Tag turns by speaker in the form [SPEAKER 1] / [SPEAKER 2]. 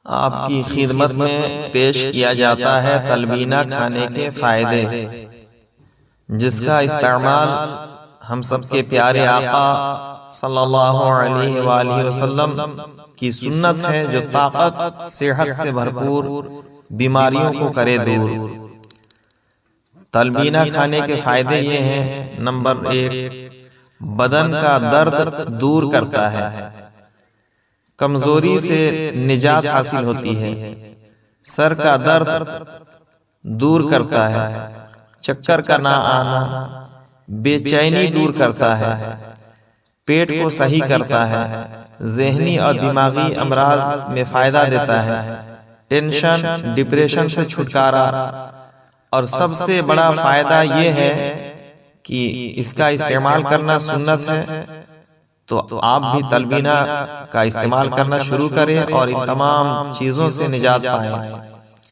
[SPEAKER 1] آپ کی خدمت میں پیش کیا جاتا ہے تلبینہ کھانے کے فائدے، جس کا استعمال ہم سب کے پیارے آقا صلی اللہ علیہ وآلہ وسلم کی سنت ہے، جو طاقت صحت سے بھرپور بیماریوں کو کرے دور۔ تلبینہ کھانے کے فائدے یہ ہیں: نمبر 1، بدن کا درد دور کرتا ہے، کمزوری سے نجات حاصل ہوتی ہے، سر کا درد دور کرتا ہے، چکر کا نہ آنا، بے چینی دور کرتا ہے، پیٹ کو صحیح کرتا ہے، ذہنی اور دماغی امراض میں فائدہ دیتا ہے، ٹینشن ڈپریشن سے چھٹکارا، اور سب سے بڑا فائدہ یہ ہے کہ اس کا استعمال کرنا سنت ہے۔ تو آپ بھی تلبینہ کا استعمال کرنا شروع کریں اور ان تمام چیزوں سے نجات پائیں۔